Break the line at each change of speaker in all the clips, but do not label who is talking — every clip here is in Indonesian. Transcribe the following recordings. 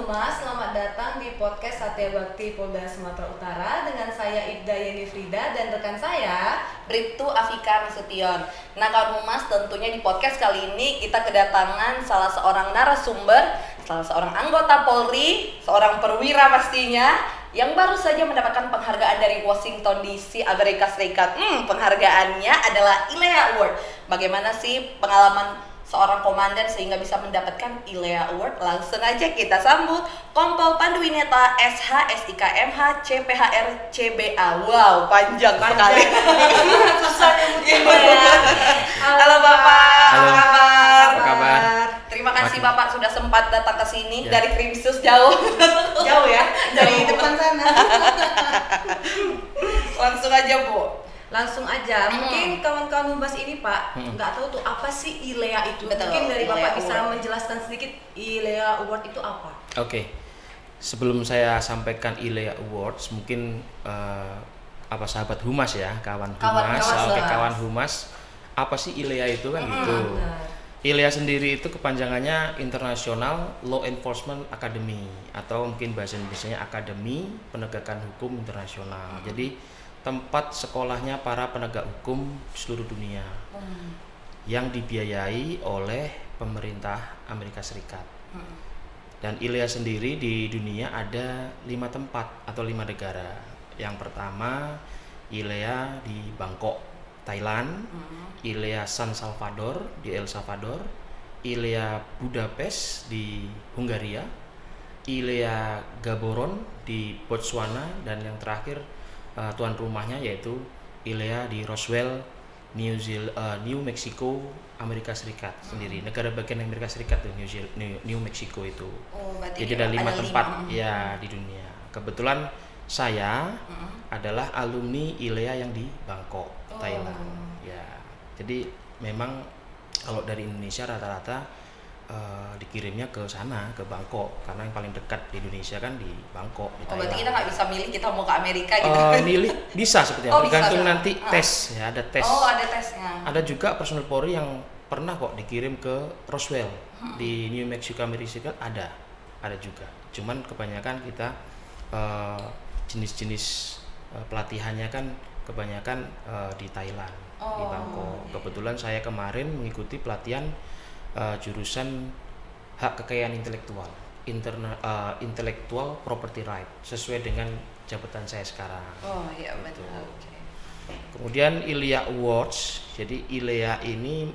Humas, selamat datang di podcast Satya Bakti Polda Sumatera Utara dengan saya Ibda Yeni Frida dan rekan saya
Bribtu Afika Nasution. Nah kawan Humas, tentunya di podcast kali ini kita kedatangan salah seorang narasumber, salah seorang anggota Polri, seorang perwira pastinya, yang baru saja mendapatkan penghargaan dari Washington DC, Amerika Serikat. Penghargaannya adalah ILEA Award. Bagaimana sih pengalaman seorang komandan sehingga bisa mendapatkan ILEA Award? Langsung aja kita sambut Kompol Panduwineta SH SIK MH CPHR CBA. Wow, panjang sekali.
susah ya.
Halo Bapak,
Halo.
apa kabar?
Apa kabar?
Terima kasih Bapak sudah sempat datang ke sini dari Krimsus jauh.
Jauh ya, dari
Jauh.
depan sana.
Langsung aja Bu.
Langsung aja, mungkin kawan-kawan Humas ini Pak nggak tahu tuh apa sih ILEA itu.
Betul,
Mungkin dari
ILEA
Bapak bisa
Award.
menjelaskan sedikit ILEA Award itu apa?
Oke, sebelum saya sampaikan ILEA Awards, mungkin sahabat Humas ya, kawan Humas, kawan Humas, apa sih ILEA itu kan gitu.
Benar.
ILEA sendiri itu kepanjangannya International Law Enforcement Academy atau mungkin bahasa Indonesia Akademi Penegakan Hukum Internasional. Jadi tempat sekolahnya para penegak hukum di seluruh dunia yang dibiayai oleh pemerintah Amerika Serikat. Dan ILEA sendiri di dunia ada 5 tempat atau 5 negara. Yang pertama ILEA di Bangkok, Thailand, ILEA San Salvador di El Salvador, ILEA Budapest di Hungaria, ILEA Gaborone di Botswana, dan yang terakhir tuan rumahnya yaitu ILEA di Roswell, New Mexico, Amerika Serikat sendiri. Negara bagian Amerika Serikat tuh, New Mexico itu.
Oh, berarti
Jadi ada 5 tempat ya
lima.
di dunia. Kebetulan saya adalah alumni ILEA yang di Bangkok, Thailand. Ya. Jadi memang kalau dari Indonesia rata-rata dikirimnya ke sana, ke Bangkok, karena yang paling dekat di Indonesia kan di Bangkok, di
Oh,
Thailand.
berarti kita nggak bisa milih kita mau ke Amerika gitu.
Milih bisa seperti
Oh,
itu,
bisa.
tergantung nanti tes ya, ada tes.
Oh, ada tesnya.
Ada juga personel Polri yang pernah kok dikirim ke Roswell di New Mexico, Amerika Serikat, ada juga. Cuman kebanyakan kita jenis-jenis pelatihannya kan kebanyakan di Thailand, di Bangkok. Kebetulan saya kemarin mengikuti pelatihan jurusan hak kekayaan intelektual, intellectual property right, sesuai dengan jabatan saya sekarang.
Oh iya betul. Oke.
Kemudian ILEA Awards, jadi ILEA ini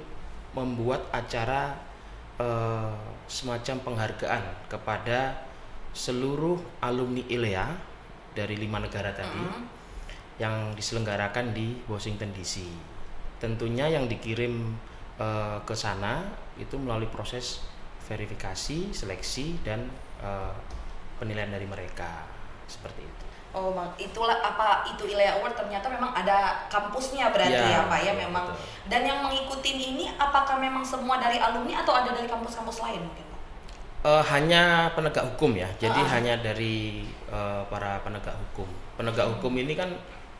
membuat acara semacam penghargaan kepada seluruh alumni ILEA dari 5 negara tadi yang diselenggarakan di Washington DC. Tentunya yang dikirim ke sana itu melalui proses verifikasi, seleksi, dan penilaian dari mereka, seperti itu.
Oh, itulah apa itu ILEA Award, ternyata memang ada kampusnya berarti ya Pak ya,
iya,
memang.
betul.
Dan yang mengikuti ini apakah memang semua dari alumni atau ada dari kampus-kampus lain mungkin Pak?
Hanya penegak hukum ya, jadi hanya dari para penegak hukum. Penegak hukum ini kan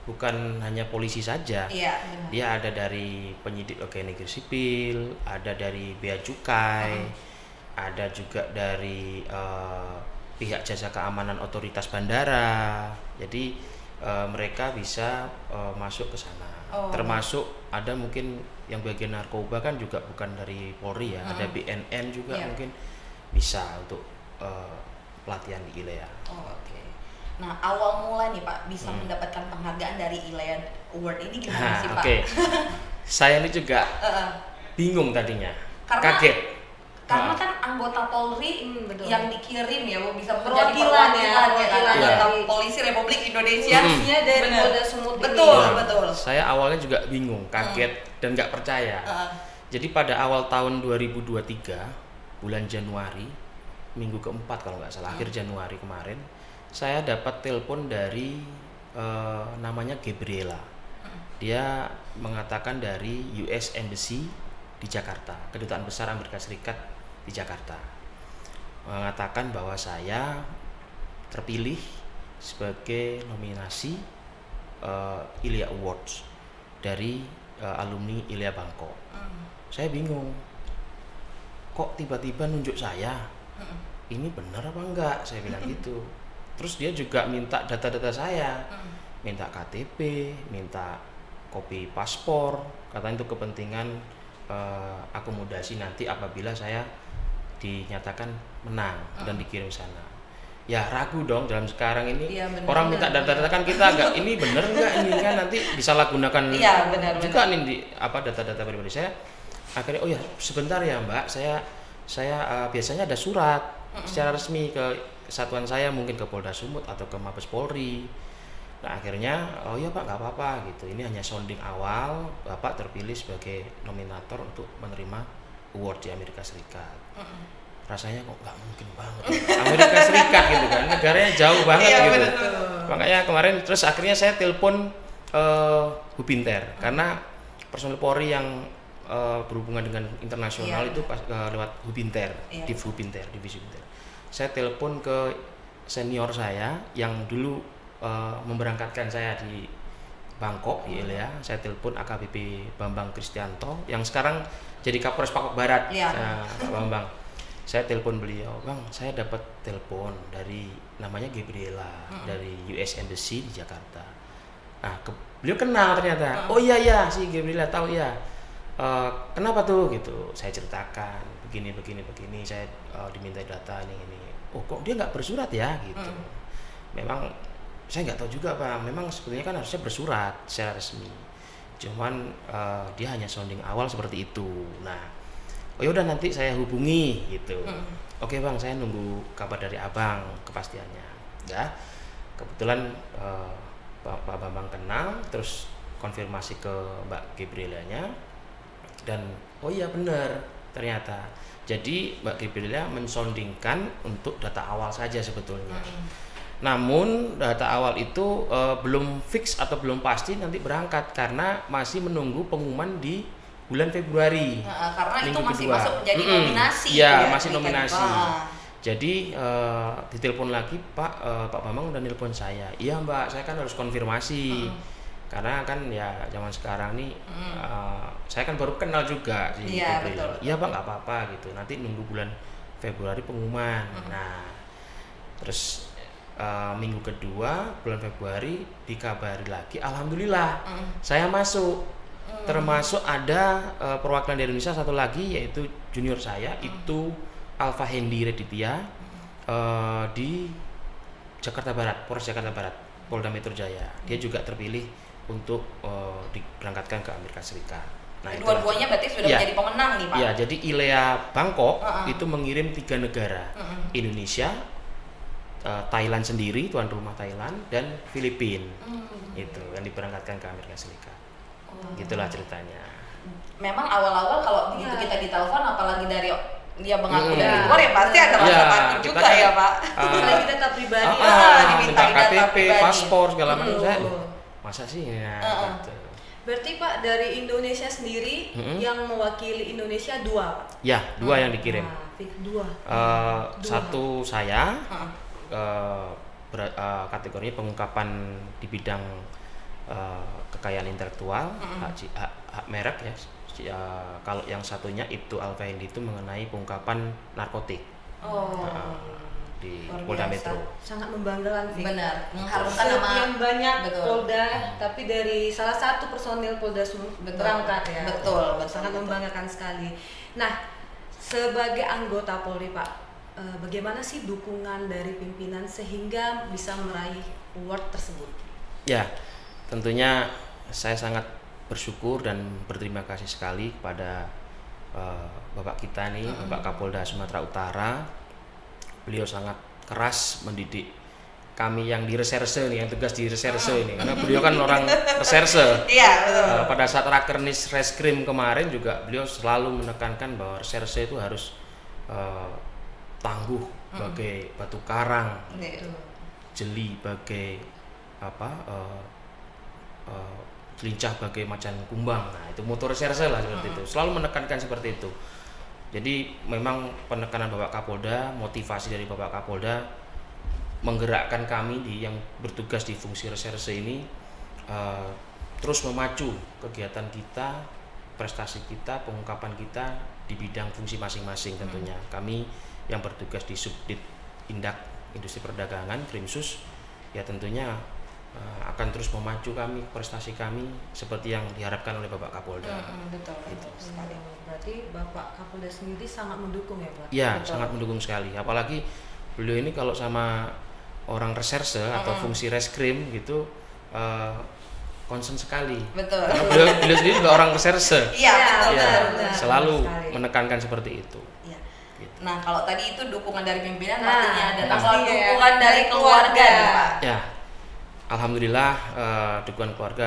bukan hanya polisi saja.
Iya.
Dia ada dari penyidik pegawai negeri sipil, ada dari bea cukai, ada juga dari pihak jasa keamanan otoritas bandara. Jadi mereka bisa masuk ke sana. Termasuk ada mungkin yang bagian narkoba kan juga bukan dari Polri ya, ada BNN juga mungkin bisa untuk pelatihan di ILEA.
Oh, oke. Nah, awal mula nih Pak bisa mendapatkan penghargaan dari ILEA Award ini gimana sih Pak?
Oke. Saya ini juga bingung tadinya,
Karena-
kaget.
Karena kan anggota Polri
betul.
yang dikirim ya Bu, bisa menjadi
Perwakilan ya,
perwakilan
perwakilan
anggota
dari-
Polisi Republik Indonesia.
Harusnya dari
Bener.
Polda Sumut ini.
Betul,
Ya,
betul.
Saya awalnya juga bingung, kaget dan nggak percaya. Jadi pada awal tahun 2023, bulan Januari, minggu keempat kalau nggak salah, akhir Januari kemarin, saya dapat telepon dari namanya Gabriela. Dia mengatakan dari US Embassy di Jakarta, Kedutaan Besar Amerika Serikat di Jakarta, mengatakan bahwa saya terpilih sebagai nominasi ILEA Awards dari alumni ILEA Bangkok. Saya bingung, kok tiba-tiba nunjuk saya? ini benar apa enggak, saya bilang gitu. Terus dia juga minta data-data saya, minta KTP, minta kopi paspor, katanya itu kepentingan akomodasi nanti apabila saya dinyatakan menang dan dikirim sana. Ya ragu dong dalam sekarang ini,
Iya, bener,
orang minta data-data kan kita agak ini bener enggak ini kan nanti disalahgunakan
Iya, benar,
juga nih di data-data pribadi saya. Akhirnya oh ya sebentar ya Mbak, saya biasanya ada surat secara resmi ke kesatuan saya, mungkin ke Polda Sumut atau ke Mabes Polri. Nah akhirnya oh ya Pak nggak apa-apa gitu, ini hanya sounding awal, Bapak terpilih sebagai nominator untuk menerima award di Amerika Serikat. Rasanya kok nggak mungkin banget Amerika Serikat gitu kan, negaranya jauh banget gitu. Makanya kemarin terus akhirnya saya telepon Hubinter karena personel Polri yang berhubungan dengan internasional itu lewat Hubinter, divisi Hubinter. Saya telepon ke senior saya yang dulu memberangkatkan saya di Bangkok, ya. Saya telepon AKBP Bambang Kristianto yang sekarang jadi Kapolres Papua Barat, Pak Bambang. Saya telepon beliau, Bang, saya dapat telepon dari namanya Gabriela dari US Embassy di Jakarta. Nah, beliau kenal ternyata. Oh iya si Gabriela tahu ya. Kenapa tuh gitu? Saya ceritakan begini. Saya diminta data ini. Oh kok dia nggak bersurat ya gitu. Memang saya nggak tahu juga Pak. Memang sebetulnya kan harusnya bersurat secara resmi. Cuman dia hanya sounding awal seperti itu. Nah. Oh yaudah nanti saya hubungi gitu. Oke Bang, saya nunggu kabar dari Abang kepastiannya. Ya, kebetulan Pak Bambang kenal, terus konfirmasi ke Mbak Gabrielanya dan oh iya benar ternyata. Jadi Mbak Gabriela mensoundingkan untuk data awal saja sebetulnya. Namun data awal itu belum fix atau belum pasti nanti berangkat karena masih menunggu pengumuman di bulan Februari.
Karena itu masih
kedua.
masuk jadi nominasi.
Ya, masih nominasi. Jadi ditelepon lagi Pak Bambang udah nelpon saya. Iya Mbak, saya kan harus konfirmasi. Karena kan ya zaman sekarang nih saya kan baru kenal juga sih.
Iya, betul.
Iya Pak, nggak apa-apa gitu. Nanti nunggu bulan Februari pengumuman. Nah, terus minggu kedua bulan Februari dikabari lagi, alhamdulillah saya masuk. Termasuk ada perwakilan dari Indonesia satu lagi yaitu junior saya itu Alfa Hendi Reditya di Jakarta Barat, Polres Jakarta Barat, Polda Metro Jaya. Dia juga terpilih untuk diberangkatkan ke Amerika Serikat. Nah,
dua-duanya berarti sudah menjadi pemenang nih Pak.
Iya, jadi ILEA Bangkok itu mengirim 3 negara, Indonesia, Thailand sendiri, tuan rumah Thailand, dan Filipina. Itu yang diberangkatkan ke Amerika Serikat. Gitulah ceritanya.
Memang awal-awal kalau begitu kita ditelepon, apalagi dari dia mengaku dari luar ya pasti ada rasa takut juga
kan,
ya Pak.
Apalagi data pribadi.
Diminta KTP, paspor segala macam. Saya masa sih ya. Gitu.
Berarti Pak dari Indonesia sendiri yang mewakili Indonesia 2 Pak?
Ya, 2 yang dikirim.
Dua.
Satu saya kategorinya pengungkapan di bidang kekayaan intelektual, hak merek ya. Kalau yang satunya itu Alfa Hendi itu mengenai pengungkapan narkotik di Polda Metro.
Sangat membanggakan sih.
Benar, mengharumkan nama
yang banyak
betul.
Polda, tapi dari salah satu personil Polda Sumut berangkat ya.
Betul.
Sangat membanggakan sekali. Nah, sebagai anggota Polri Pak, bagaimana sih dukungan dari pimpinan sehingga bisa meraih award tersebut?
Ya, tentunya saya sangat bersyukur dan berterima kasih sekali kepada Bapak kita nih, Bapak Kapolda Sumatera Utara. Beliau sangat keras mendidik kami yang di reserse nih, yang tugas di reserse ini, karena beliau kan orang reserse.
Iya, betul.
Pada saat Rakernis Reskrim kemarin juga beliau selalu menekankan bahwa reserse itu harus tangguh bagai batu karang, jeli bagai lincah bagai macan kumbang. Nah, itu motor reserse lah seperti itu. Selalu menekankan seperti itu. Jadi memang penekanan Bapak Kapolda, motivasi dari Bapak Kapolda menggerakkan kami yang bertugas di fungsi reserse ini terus memacu kegiatan kita, prestasi kita, pengungkapan kita di bidang fungsi masing-masing tentunya. Kami yang bertugas di Subdit Indak Industri Perdagangan Krimsus, ya tentunya akan terus memacu kami, prestasi kami seperti yang diharapkan oleh Bapak Kapolda.
Betul, betul sekali.
Berarti Bapak Kapolda sendiri sangat mendukung ya Pak?
Ya,
Betul.
sangat mendukung sekali. Apalagi beliau ini kalau sama orang reserse atau fungsi reskrim gitu concern sekali.
Betul.
Karena beliau sendiri juga orang reserse.
Iya, betul,
Ya,
betul, betul.
selalu
sekali.
menekankan seperti itu.
Iya.
Gitu.
Nah, kalau tadi itu dukungan dari pimpinan
Nah,
pastinya ada. Nah, kalau
pastinya ya.
dukungan dari keluarga nih, Pak.
Ya, alhamdulillah dukungan keluarga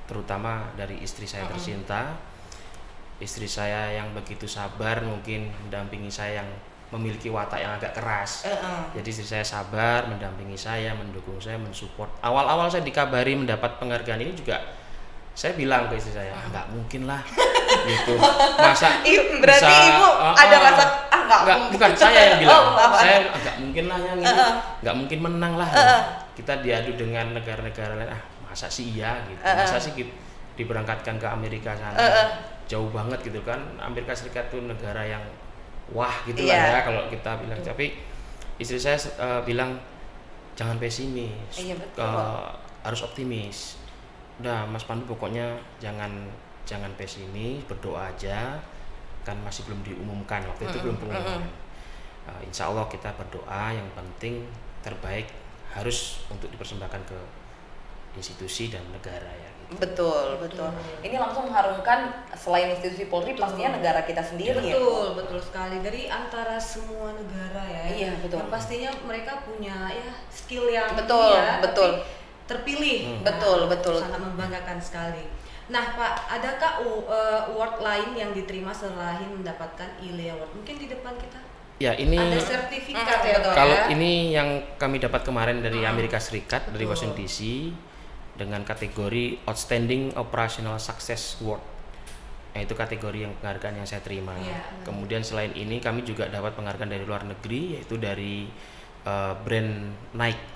terutama dari istri saya tercinta, istri saya yang begitu sabar mungkin mendampingi saya yang memiliki watak yang agak keras. Jadi istri saya sabar mendampingi saya, mendukung saya, mensupport. Awal-awal saya dikabari mendapat penghargaan ini juga saya bilang ke istri saya, nggak mungkin lah, gitu. Masa
Berarti
bisa,
Ibu ada rasa nggak
Enggak,
mungkin.
bukan saya yang bilang.
Bapak.
Saya enggak mungkin lah yang ini. Enggak mungkin menang lah. Kita diadu dengan negara-negara lain. Masa sih iya gitu. Masa sih diberangkatkan ke Amerika sana. Jauh banget gitu kan. Amerika Serikat itu negara yang wah gitu lah ya kalau kita bilang. Tapi istri saya bilang jangan pesimis.
Iya, betul.
Harus optimis. Udah Mas Pandu pokoknya jangan pesimis, berdoa aja. Kan masih belum diumumkan, waktu itu belum pengumuman. Insya Allah kita berdoa, yang penting terbaik harus untuk dipersembahkan ke institusi dan negara ya gitu.
Betul. Ini langsung mengharumkan selain institusi Polri pastinya negara kita sendiri ya.
Betul sekali. Dari antara semua negara ya.
Iya, betul.
Yang pastinya mereka punya ya skill yang
Betul,
tapi
betul.
terpilih.
Betul.
Sangat membanggakan sekali. Nah Pak, adakah award lain yang diterima selain mendapatkan ILE Award? Mungkin di depan kita
Ya ini
ada sertifikat ya
betul.
Pak
kalau
ya?
ini yang kami dapat kemarin dari Amerika Serikat, dari Washington DC, dengan kategori Outstanding Operational Success Award. Nah, itu kategori yang penghargaan yang saya terima.
Iya.
Kemudian selain ini kami juga dapat penghargaan dari luar negeri, yaitu dari brand Nike.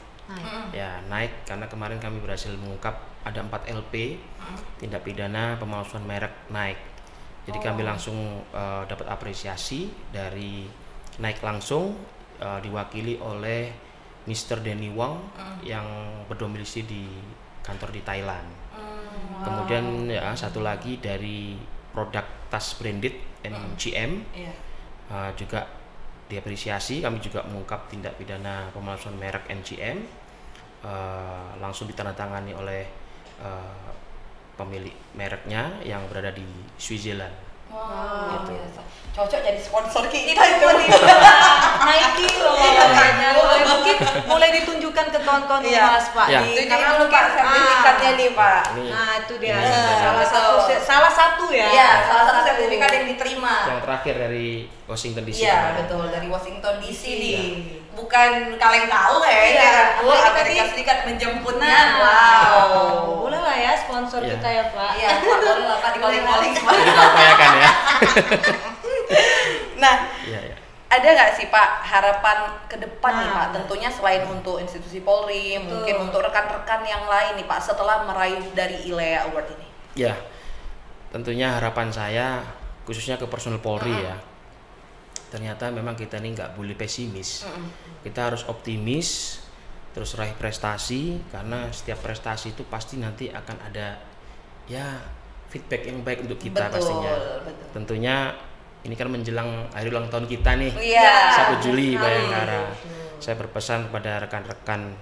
Ya Nike, karena kemarin kami berhasil mengungkap ada 4 LP tindak pidana pemalsuan merek Nike. Jadi kami langsung dapat apresiasi dari Nike langsung, diwakili oleh Mr. Danny Wang yang berdomisili di kantor di Thailand. Kemudian ya satu lagi dari produk tas branded MGM juga diapresiasi. Kami juga mengungkap tindak pidana pemalsuan merek MGM, langsung ditandatangani oleh pemilik mereknya yang berada di Switzerland.
Wow,
Gitu.
biasa. Cocok jadi sponsor kita itu.
Nike loh kayaknya. Mungkin mulai ditunjukkan ke kawan-kawan
Iya.
Mas Pak.
Ya.
Itu
Karena
dulu Pak sertifikatnya nih Pak.
Ini
Nah itu dia
Ini
salah satu ya.
Iya, salah satu sertifikat yang diterima.
yang terakhir dari Washington DC.
Iya, betul, dari Washington DC nih.
Iya.
Bukan kaleng tahu kayaknya
Iya,
kan. Bu,
apalagi
Amerika
tadi-
Serikat menjemputnya.
Nah,
Wow.
boleh lah ya sponsor
Iya.
kita ya Pak.
Iya, Pak, boleh lah Pak dikoling-koling. Pak.
Jadi kita upayakan ya.
Nah,
Iya, ya.
ada nggak sih Pak harapan ke depan nih
Nah.
Pak? Tentunya selain untuk institusi Polri, mungkin untuk rekan-rekan yang lain nih Pak setelah meraih dari ILEA Award ini.
Ya, tentunya harapan saya khususnya ke personel Polri ya. Ternyata memang kita ini nggak boleh pesimis. Kita harus optimis, terus raih prestasi, karena setiap prestasi itu pasti nanti akan ada ya feedback yang baik untuk kita pastinya.
Betul.
Tentunya ini kan menjelang hari ulang tahun kita nih.
Iya.
1 Juli
sekali.
Bayangkara.
Betul.
Saya berpesan kepada rekan-rekan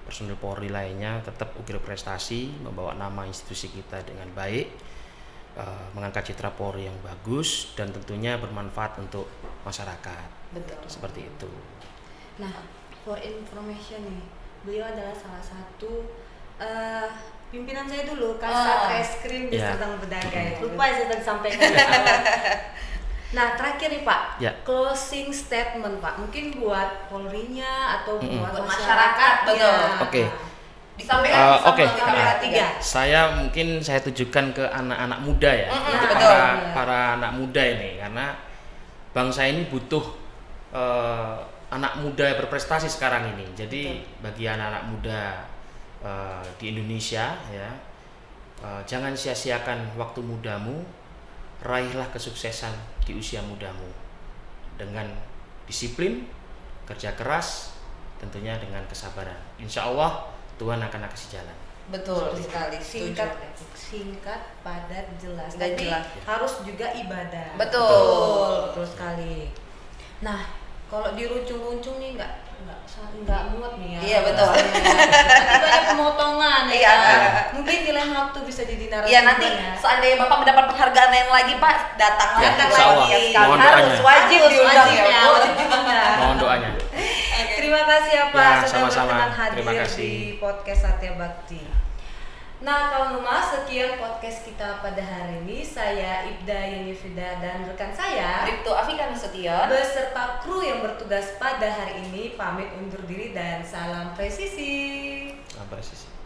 personil Polri lainnya tetap ukir prestasi, membawa nama institusi kita dengan baik, mengangkat citra Polri yang bagus dan tentunya bermanfaat untuk masyarakat.
Betul.
Seperti itu.
Nah, for information nih, beliau adalah salah satu pimpinan saya dulu, Kasat Reskrim di
Iya.
Serdang Bedagai. Lupa ya saya tadi sampaikan di awal. Nah, terakhir nih Pak,
Ya.
closing statement Pak, mungkin buat Polrinya atau buat
Buat
masyarakatnya.
betul.
Oke.
Disampaikan
Oke.
sama kamera 3.
Saya mungkin saya tujukan ke anak-anak muda ya,
betul.
para anak muda ini, karena bangsa ini butuh anak muda yang berprestasi sekarang ini. Jadi bagi anak-anak muda di Indonesia ya, jangan sia-siakan waktu mudamu, raihlah kesuksesan di usia mudamu dengan disiplin, kerja keras, tentunya dengan kesabaran. Insya Allah Tuhan akan kasih jalan.
Betul sekali,
Singkat,
setuju.
singkat, padat, jelas.
Dan
Tapi
jelas.
harus juga ibadah.
Betul.
Betul sekali. Nah, kalau diruncung-runcung nih nggak muat nih ya.
Iya, betul.
Nanti banyak pemotongan ya.
Iya.
Kan? Mungkin di lain waktu bisa jadi narasumber.
Iya, nanti
ya.
seandainya Bapak mendapat penghargaan lain lagi, Pak, datang
Ya,
lagi
insya Allah.
ya sekali.
Mohon
Harus
doanya.
wajib diundang
Wajib
ya, Bu.
wajib diundang.
Mohon doanya.
Terima kasih ya Pak
Ya,
sudah
sama-sama.
berkenan hadir
Terima kasih.
di podcast Satya Bakti. Nah, kawan rumah, sekian podcast kita pada hari ini. Saya Ibda Yunifida dan rekan saya
Bribtu Afika Nasution.
beserta kru yang bertugas pada hari ini pamit undur diri dan salam presisi.
Presisi.